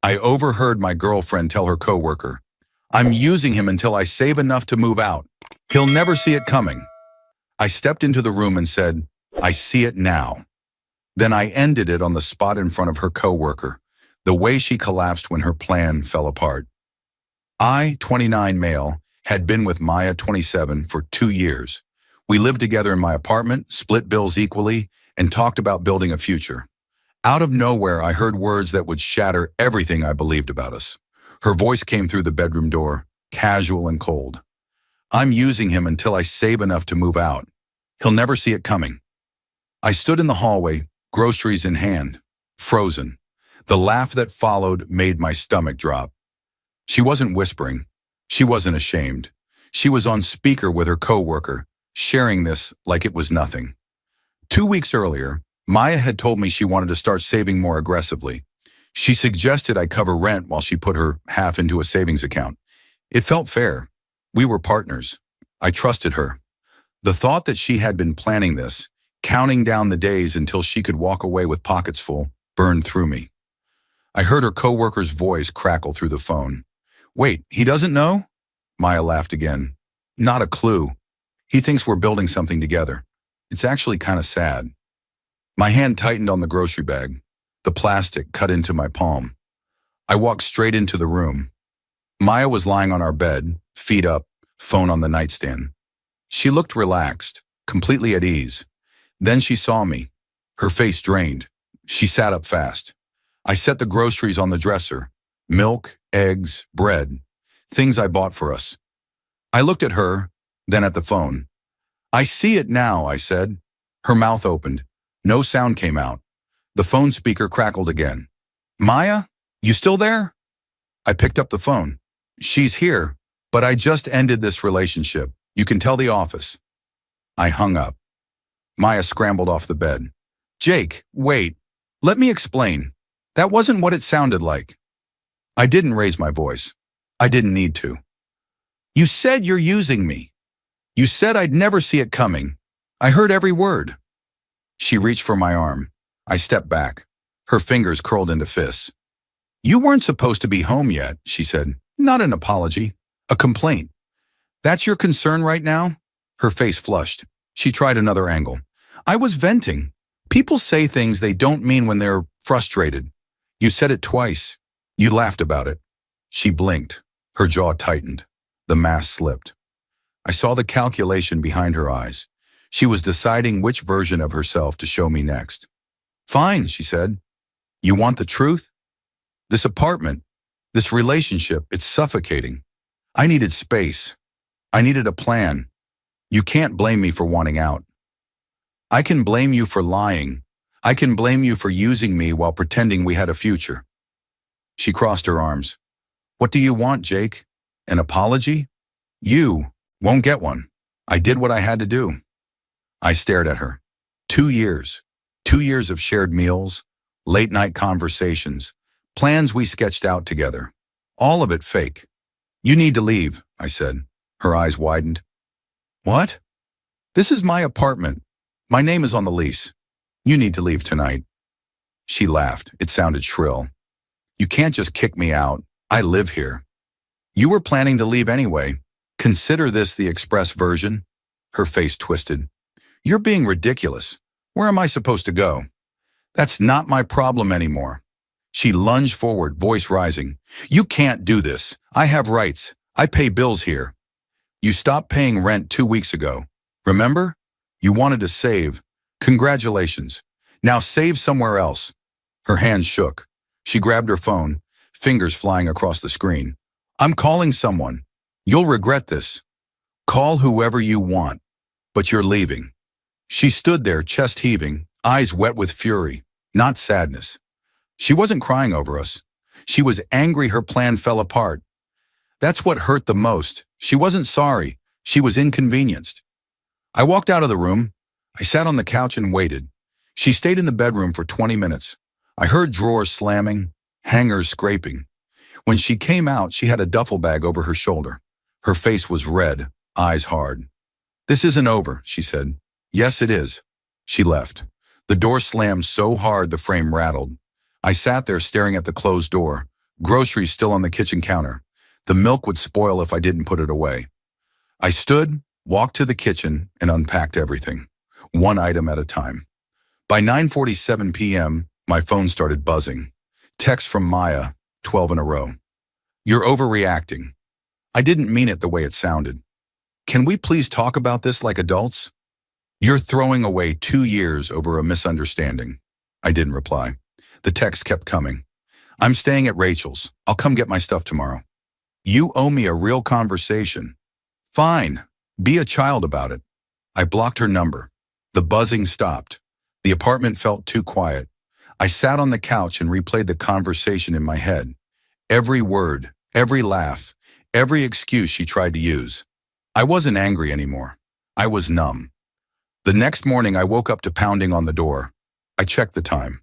I overheard my girlfriend tell her coworker, "I'm using him until I save enough to move out. He'll never see it coming." I stepped into the room and said, "I see it now." Then I ended it on the spot in front of her coworker, the way she collapsed when her plan fell apart. I, 29 male, had been with Maya, 27, for 2 years. We lived together in my apartment, split bills equally, and talked about building a future. Out of nowhere, I heard words that would shatter everything I believed about us. Her voice came through the bedroom door, casual and cold. "I'm using him until I save enough to move out. He'll never see it coming." I stood in the hallway, groceries in hand, frozen. The laugh that followed made my stomach drop. She wasn't whispering. She wasn't ashamed. She was on speaker with her coworker, sharing this like it was nothing. 2 weeks earlier, Maya had told me she wanted to start saving more aggressively. She suggested I cover rent while she put her half into a savings account. It felt fair. We were partners. I trusted her. The thought that she had been planning this, counting down the days until she could walk away with pockets full, burned through me. I heard her coworker's voice crackle through the phone. "Wait, he doesn't know?" Maya laughed again. "Not a clue. He thinks we're building something together. It's actually kind of sad." My hand tightened on the grocery bag. The plastic cut into my palm. I walked straight into the room. Maya was lying on our bed, feet up, phone on the nightstand. She looked relaxed, completely at ease. Then she saw me. Her face drained. She sat up fast. I set the groceries on the dresser. Milk, eggs, bread. Things I bought for us. I looked at her, then at the phone. "I see it now," I said. Her mouth opened. No sound came out. The phone speaker crackled again. "Maya, you still there?" I picked up the phone. "She's here, but I just ended this relationship. You can tell the office." I hung up. Maya scrambled off the bed. "Jake, wait. Let me explain. That wasn't what it sounded like." I didn't raise my voice. I didn't need to. "You said you're using me. You said I'd never see it coming. I heard every word." She reached for my arm. I stepped back. Her fingers curled into fists. "You weren't supposed to be home yet," she said. "Not an apology. A complaint. That's your concern right now?" Her face flushed. She tried another angle. "I was venting. People say things they don't mean when they're frustrated. You said it twice. You laughed about it." She blinked. Her jaw tightened. The mask slipped. I saw the calculation behind her eyes. She was deciding which version of herself to show me next. "Fine," she said. "You want the truth? This apartment, this relationship, it's suffocating. I needed space. I needed a plan. You can't blame me for wanting out. I can blame you for lying. I can blame you for using me while pretending we had a future." She crossed her arms. "What do you want, Jake? An apology? You won't get one. I did what I had to do." I stared at her. 2 years. 2 years of shared meals, late-night conversations, plans we sketched out together. All of it fake. "You need to leave," I said. Her eyes widened. "What?" "This is my apartment. My name is on the lease. You need to leave tonight." She laughed. It sounded shrill. "You can't just kick me out. I live here." "You were planning to leave anyway. Consider this the express version." Her face twisted. "You're being ridiculous. Where am I supposed to go?" "That's not my problem anymore." She lunged forward, voice rising. "You can't do this. I have rights. I pay bills here. You stopped paying rent 2 weeks ago. Remember? You wanted to save. Congratulations. Now save somewhere else." Her hands shook. She grabbed her phone, fingers flying across the screen. "I'm calling someone. You'll regret this. Call whoever you want, but you're leaving." She stood there, chest heaving, eyes wet with fury, not sadness. She wasn't crying over us. She was angry her plan fell apart. That's what hurt the most. She wasn't sorry. She was inconvenienced. I walked out of the room. I sat on the couch and waited. She stayed in the bedroom for 20 minutes. I heard drawers slamming, hangers scraping. When she came out, she had a duffel bag over her shoulder. Her face was red, eyes hard. "This isn't over," she said. "Yes, it is." She left. The door slammed so hard the frame rattled. I sat there staring at the closed door, Groceries still on the kitchen counter. The milk would spoil if I didn't put it away. I stood, walked to the kitchen, and unpacked everything, one item at a time. By 9:47 p.m., my phone started buzzing. Text from Maya, 12 in a row. You're overreacting. I didn't mean it the way it sounded. Can we please talk about this like adults? You're throwing away 2 years over a misunderstanding. I didn't reply. The text kept coming. I'm staying at Rachel's. I'll come get my stuff tomorrow. You owe me a real conversation. Fine. Be a child about it. I blocked her number. The buzzing stopped. The apartment felt too quiet. I sat on the couch and replayed the conversation in my head. Every word, every laugh, every excuse she tried to use. I wasn't angry anymore. I was numb. The next morning I woke up to pounding on the door. I checked the time.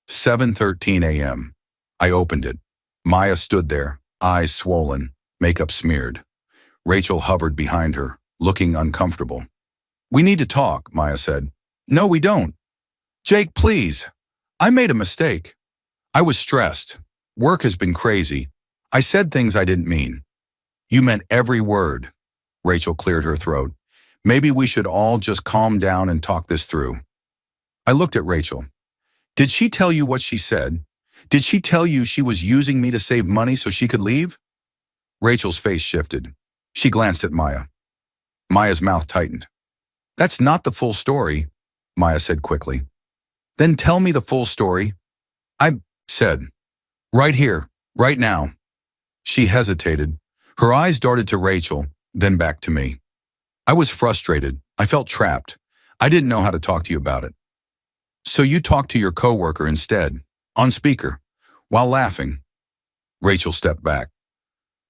7:13 a.m. I opened it. Maya stood there, eyes swollen, makeup smeared. Rachel hovered behind her, looking uncomfortable. We need to talk, Maya said. No, we don't. Jake, please. I made a mistake. I was stressed. Work has been crazy. I said things I didn't mean. You meant every word. Rachel cleared her throat. Maybe we should all just calm down and talk this through. I looked at Rachel. Did she tell you what she said? Did she tell you she was using me to save money so she could leave? Rachel's face shifted. She glanced at Maya. Maya's mouth tightened. That's not the full story, Maya said quickly. Then tell me the full story. I said, right here, right now. She hesitated. Her eyes darted to Rachel, then back to me. I was frustrated. I felt trapped. I didn't know how to talk to you about it. So you talked to your coworker instead, on speaker, while laughing. Rachel stepped back.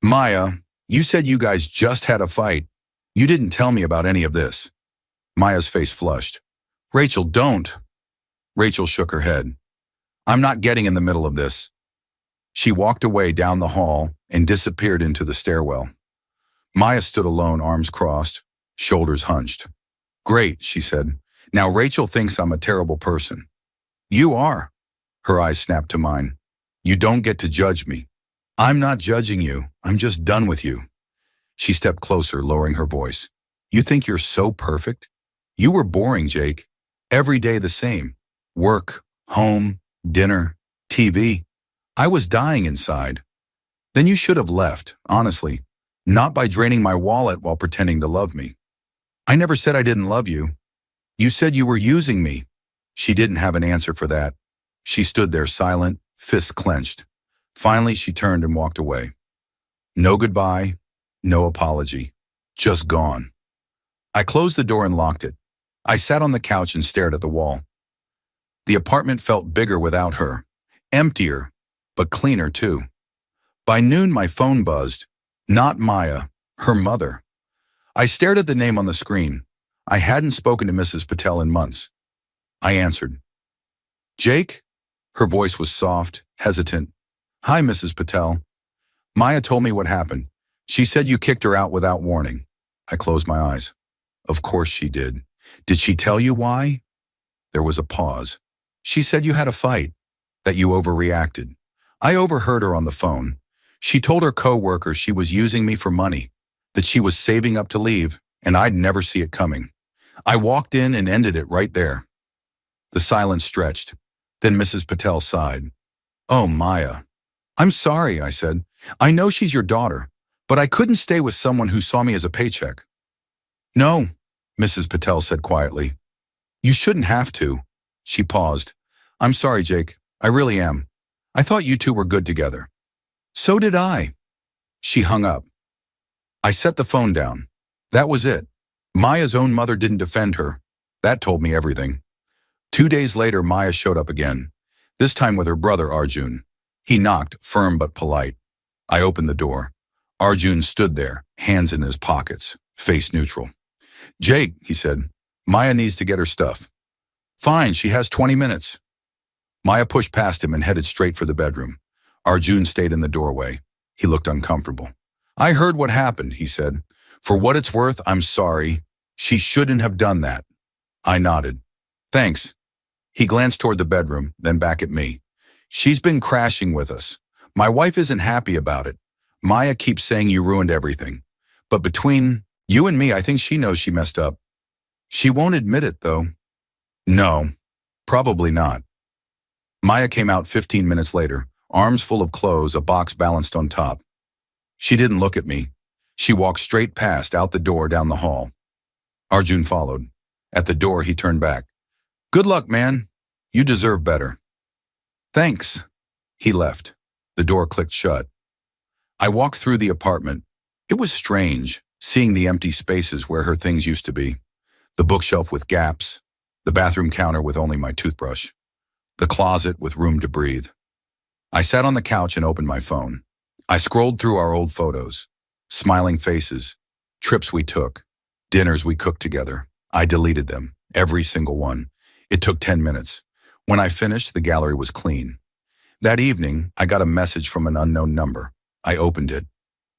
Maya, you said you guys just had a fight. You didn't tell me about any of this. Maya's face flushed. Rachel, don't. Rachel shook her head. I'm not getting in the middle of this. She walked away down the hall and disappeared into the stairwell. Maya stood alone, arms crossed, shoulders hunched. Great, she said. Now Rachel thinks I'm a terrible person. You are. Her eyes snapped to mine. You don't get to judge me. I'm not judging you. I'm just done with you. She stepped closer, lowering her voice. You think you're so perfect? You were boring, Jake. Every day the same. Work, home, dinner, TV. I was dying inside. Then you should have left, honestly. Not by draining my wallet while pretending to love me. I never said I didn't love you. You said you were using me. She didn't have an answer for that. She stood there silent, fists clenched. Finally, she turned and walked away. No goodbye, no apology. Just gone. I closed the door and locked it. I sat on the couch and stared at the wall. The apartment felt bigger without her. Emptier, but cleaner too. By noon, my phone buzzed. Not Maya, her mother. I stared at the name on the screen. I hadn't spoken to Mrs. Patel in months. I answered. Jake? Her voice was soft, hesitant. Hi, Mrs. Patel. Maya told me what happened. She said you kicked her out without warning. I closed my eyes. Of course she did. Did she tell you why? There was a pause. She said you had a fight, that you overreacted. I overheard her on the phone. She told her coworker she was using me for money, that she was saving up to leave, and I'd never see it coming. I walked in and ended it right there. The silence stretched. Then Mrs. Patel sighed. Oh, Maya. I'm sorry, I said. I know she's your daughter, but I couldn't stay with someone who saw me as a paycheck. No, Mrs. Patel said quietly. You shouldn't have to. She paused. I'm sorry, Jake. I really am. I thought you two were good together. So did I. She hung up. I set the phone down. That was it. Maya's own mother didn't defend her. That told me everything. 2 days later, Maya showed up again, this time with her brother Arjun. He knocked, firm but polite. I opened the door. Arjun stood there, hands in his pockets, face neutral. Jake, he said, Maya needs to get her stuff. Fine, she has 20 minutes. Maya pushed past him and headed straight for the bedroom. Arjun stayed in the doorway. He looked uncomfortable. I heard what happened, he said. For what it's worth, I'm sorry. She shouldn't have done that. I nodded. Thanks. He glanced toward the bedroom, then back at me. She's been crashing with us. My wife isn't happy about it. Maya keeps saying you ruined everything. But between you and me, I think she knows she messed up. She won't admit it, though. No, probably not. Maya came out 15 minutes later, arms full of clothes, a box balanced on top. She didn't look at me. She walked straight past, out the door, down the hall. Arjun followed. At the door, he turned back. Good luck, man. You deserve better. Thanks. He left. The door clicked shut. I walked through the apartment. It was strange, seeing the empty spaces where her things used to be. The bookshelf with gaps, the bathroom counter with only my toothbrush, the closet with room to breathe. I sat on the couch and opened my phone. I scrolled through our old photos, smiling faces, trips we took, dinners we cooked together. I deleted them, every single one. It took 10 minutes. When I finished, the gallery was clean. That evening, I got a message from an unknown number. I opened it.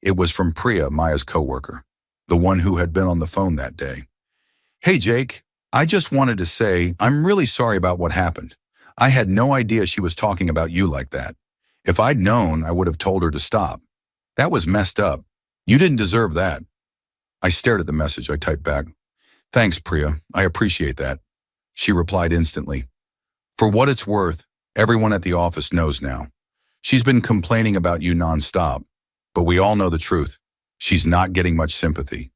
It was from Priya, Maya's coworker, the one who had been on the phone that day. Hey, Jake, I just wanted to say I'm really sorry about what happened. I had no idea she was talking about you like that. If I'd known, I would have told her to stop. That was messed up. You didn't deserve that. I stared at the message. I typed back, Thanks, Priya. I appreciate that. She replied instantly. For what it's worth, everyone at the office knows now. She's been complaining about you nonstop, but we all know the truth. She's not getting much sympathy.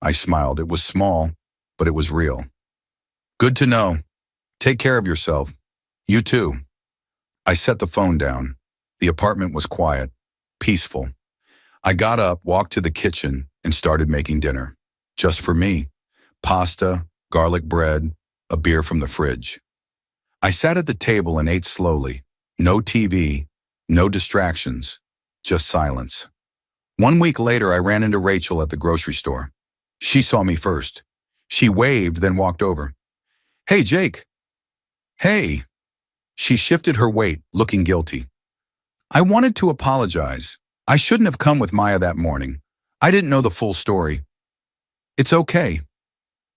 I smiled. It was small, but it was real. Good to know. Take care of yourself. You too. I set the phone down. The apartment was quiet, peaceful. I got up, walked to the kitchen, and started making dinner. Just for me. Pasta, garlic bread, a beer from the fridge. I sat at the table and ate slowly. No TV, no distractions, just silence. 1 week later, I ran into Rachel at the grocery store. She saw me first. She waved, then walked over. Hey, Jake. Hey. She shifted her weight, looking guilty. I wanted to apologize. I shouldn't have come with Maya that morning. I didn't know the full story. It's okay.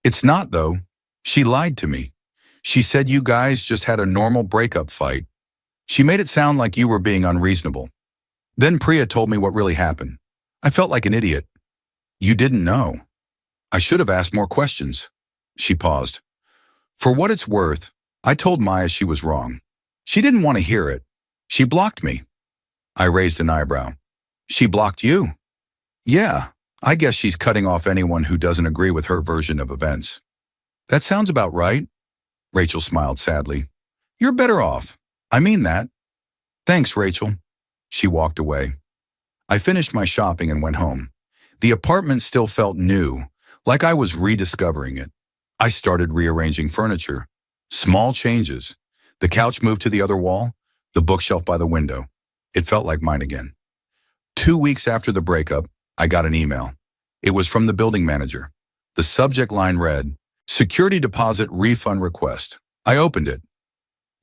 It's not, though. She lied to me. She said you guys just had a normal breakup fight. She made it sound like you were being unreasonable. Then Priya told me what really happened. I felt like an idiot. You didn't know. I should have asked more questions. She paused. For what it's worth, I told Maya she was wrong. She didn't want to hear it. She blocked me. I raised an eyebrow. She blocked you? Yeah, I guess she's cutting off anyone who doesn't agree with her version of events. That sounds about right. Rachel smiled sadly. You're better off. I mean that. Thanks, Rachel. She walked away. I finished my shopping and went home. The apartment still felt new, like I was rediscovering it. I started rearranging furniture. Small changes. The couch moved to the other wall, the bookshelf by the window. It felt like mine again. 2 weeks after the breakup, I got an email. It was from the building manager. The subject line read, Security Deposit Refund Request. I opened it.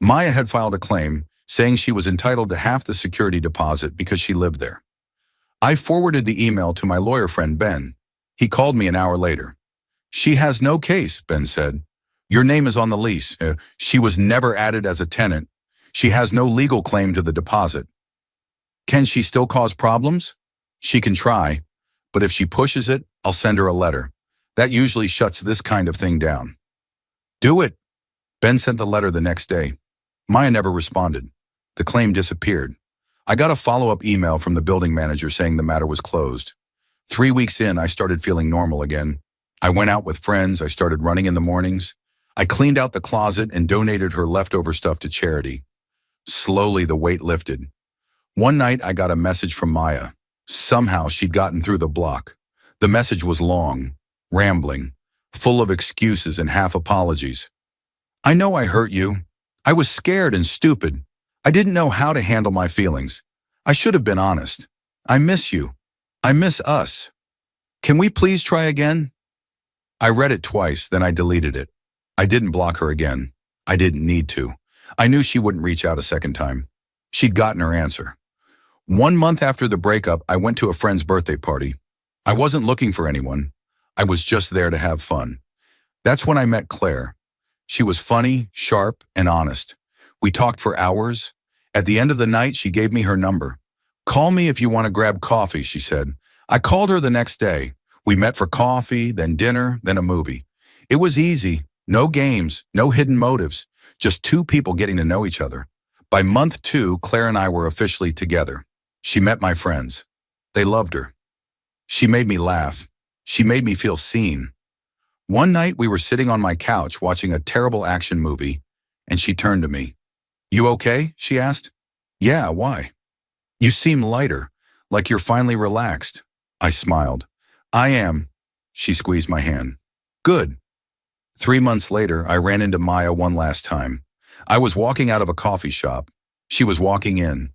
Maya had filed a claim saying she was entitled to half the security deposit because she lived there. I forwarded the email to my lawyer friend, Ben. He called me an hour later. She has no case, Ben said. Your name is on the lease. She was never added as a tenant. She has no legal claim to the deposit. Can she still cause problems? She can try, but if she pushes it, I'll send her a letter. That usually shuts this kind of thing down. Do it. Ben sent the letter the next day. Maya never responded. The claim disappeared. I got a follow-up email from the building manager saying the matter was closed. 3 weeks in, I started feeling normal again. I went out with friends. I started running in the mornings. I cleaned out the closet and donated her leftover stuff to charity. Slowly, the weight lifted. One night, I got a message from Maya. Somehow, she'd gotten through the block. The message was long, rambling, full of excuses and half apologies. I know I hurt you. I was scared and stupid. I didn't know how to handle my feelings. I should have been honest. I miss you. I miss us. Can we please try again? I read it twice, then I deleted it. I didn't block her again. I didn't need to. I knew she wouldn't reach out a second time. She'd gotten her answer. 1 month after the breakup, I went to a friend's birthday party. I wasn't looking for anyone. I was just there to have fun. That's when I met Claire. She was funny, sharp, and honest. We talked for hours. At the end of the night, she gave me her number. Call me if you want to grab coffee, she said. I called her the next day. We met for coffee, then dinner, then a movie. It was easy. No games, no hidden motives. Just two people getting to know each other. By month 2, Claire and I were officially together. She met my friends. They loved her. She made me laugh. She made me feel seen. One night we were sitting on my couch watching a terrible action movie, and she turned to me. You okay? She asked. Yeah, why? You seem lighter, like you're finally relaxed. I smiled. I am. She squeezed my hand. Good. 3 months later, I ran into Maya one last time. I was walking out of a coffee shop. She was walking in.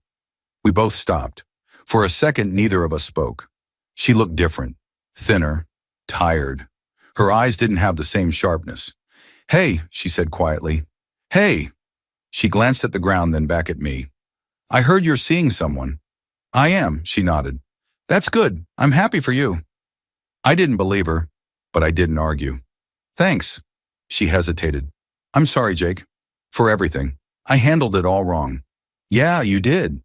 We both stopped. For a second, neither of us spoke. She looked different, thinner, tired. Her eyes didn't have the same sharpness. Hey, she said quietly. Hey. She glanced at the ground, then back at me. I heard you're seeing someone. I am, she nodded. That's good. I'm happy for you. I didn't believe her, but I didn't argue. Thanks. She hesitated. I'm sorry, Jake. For everything. I handled it all wrong. Yeah, you did.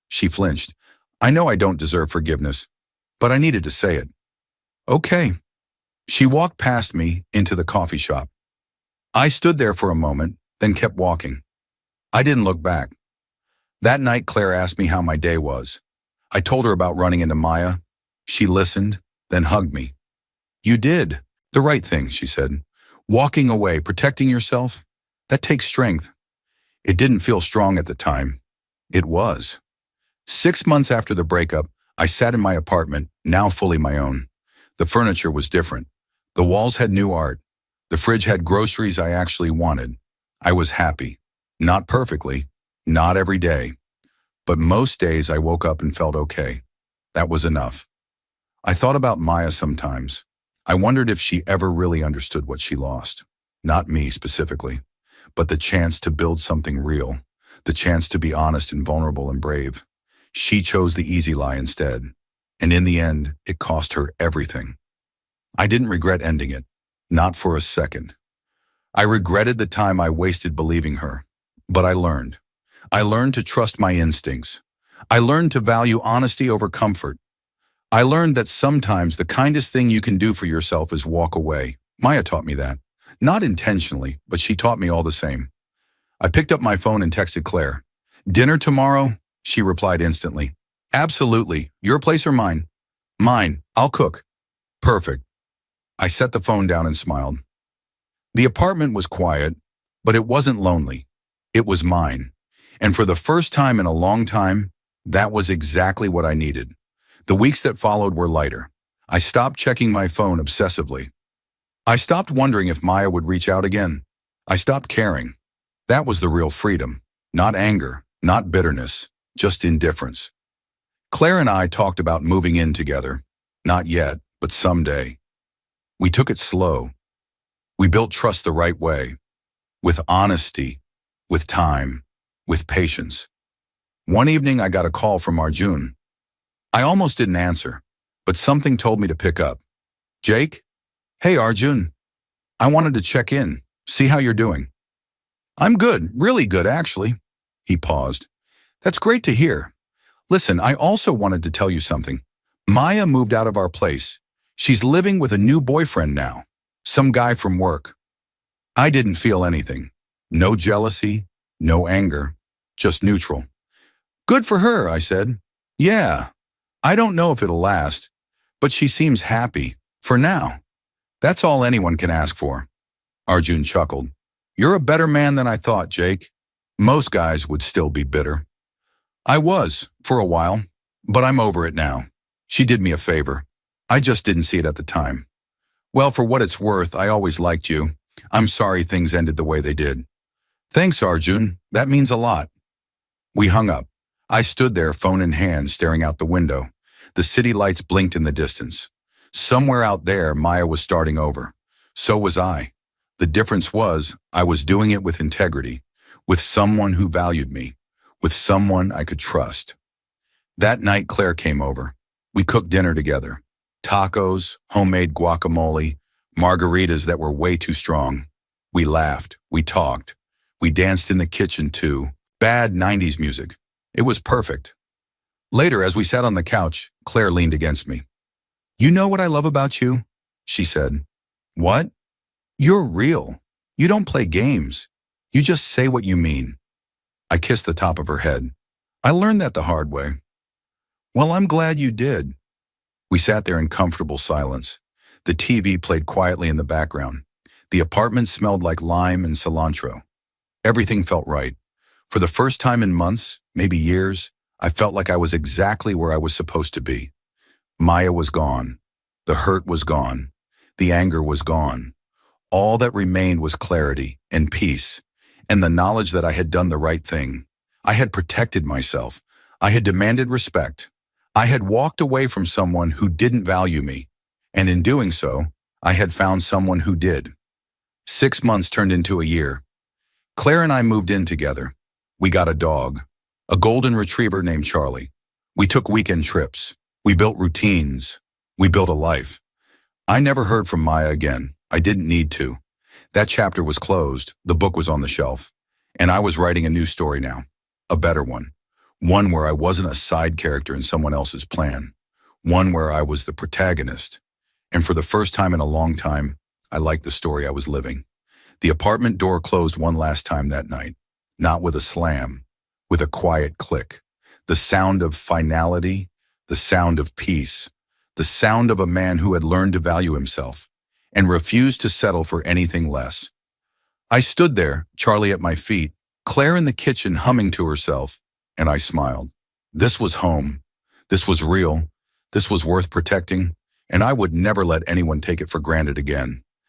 She flinched. I know I don't deserve forgiveness, but I needed to say it. Okay. She walked past me into the coffee shop. I stood there for a moment, then kept walking. I didn't look back. That night, Claire asked me how my day was. I told her about running into Maya. She listened, then hugged me. You did the right thing, she said. Walking away, protecting yourself, that takes strength. It didn't feel strong at the time. It was. 6 months after the breakup, I sat in my apartment, now fully my own. The furniture was different. The walls had new art. The fridge had groceries I actually wanted. I was happy. Not perfectly, not every day. But most days I woke up and felt okay. That was enough. I thought about Maya sometimes. I wondered if she ever really understood what she lost. Not me specifically, but the chance to build something real. The chance to be honest and vulnerable and brave. She chose the easy lie instead. And in the end, it cost her everything. I didn't regret ending it. Not for a second. I regretted the time I wasted believing her. But I learned. I learned to trust my instincts. I learned to value honesty over comfort. I learned that sometimes the kindest thing you can do for yourself is walk away. Maya taught me that. Not intentionally, but she taught me all the same. I picked up my phone and texted Claire. Dinner tomorrow? She replied instantly. Absolutely. Your place or mine? Mine. I'll cook. Perfect. I set the phone down and smiled. The apartment was quiet, but it wasn't lonely. It was mine. And for the first time in a long time, that was exactly what I needed. The weeks that followed were lighter. I stopped checking my phone obsessively. I stopped wondering if Maya would reach out again. I stopped caring. That was the real freedom. Not anger, not bitterness, just indifference. Claire and I talked about moving in together. Not yet, but someday. We took it slow. We built trust the right way. With honesty, with time, with patience. One evening I got a call from Arjun. I almost didn't answer, but something told me to pick up. Jake? Hey Arjun. I wanted to check in, see how you're doing. I'm good, really good actually. He paused. That's great to hear. Listen, I also wanted to tell you something. Maya moved out of our place. She's living with a new boyfriend now. Some guy from work. I didn't feel anything. No jealousy, no anger, just neutral. Good for her, I said. Yeah, I don't know if it'll last, but she seems happy, for now. That's all anyone can ask for. Arjun chuckled. You're a better man than I thought, Jake. Most guys would still be bitter. I was, for a while, but I'm over it now. She did me a favor. I just didn't see it at the time. Well, for what it's worth, I always liked you. I'm sorry things ended the way they did. Thanks, Arjun. That means a lot. We hung up. I stood there, phone in hand, staring out the window. The city lights blinked in the distance. Somewhere out there, Maya was starting over. So was I. The difference was, I was doing it with integrity, with someone who valued me, with someone I could trust. That night, Claire came over. We cooked dinner together. Tacos, homemade guacamole, margaritas that were way too strong. We laughed, we talked. We danced in the kitchen too. Bad 90s music. It was perfect. Later, as we sat on the couch, Claire leaned against me. "You know what I love about you?" she said. "What?" "You're real. You don't play games. You just say what you mean." I kissed the top of her head. "I learned that the hard way." "Well, I'm glad you did." We sat there in comfortable silence. The TV played quietly in the background. The apartment smelled like lime and cilantro. Everything felt right. For the first time in months, maybe years, I felt like I was exactly where I was supposed to be. Maya was gone. The hurt was gone. The anger was gone. All that remained was clarity and peace, and the knowledge that I had done the right thing. I had protected myself. I had demanded respect. I had walked away from someone who didn't value me, and in doing so, I had found someone who did. 6 months turned into a year. Claire and I moved in together. We got a dog, a golden retriever named Charlie. We took weekend trips. We built routines. We built a life. I never heard from Maya again. I didn't need to. That chapter was closed. The book was on the shelf. And I was writing a new story now. A better one. One where I wasn't a side character in someone else's plan. One where I was the protagonist. And for the first time in a long time, I liked the story I was living. The apartment door closed one last time that night. Not with a slam, with a quiet click. The sound of finality, the sound of peace, the sound of a man who had learned to value himself and refused to settle for anything less. I stood there, Charlie at my feet, Claire in the kitchen humming to herself, and I smiled. This was home. This was real. This was worth protecting, and I would never let anyone take it for granted again.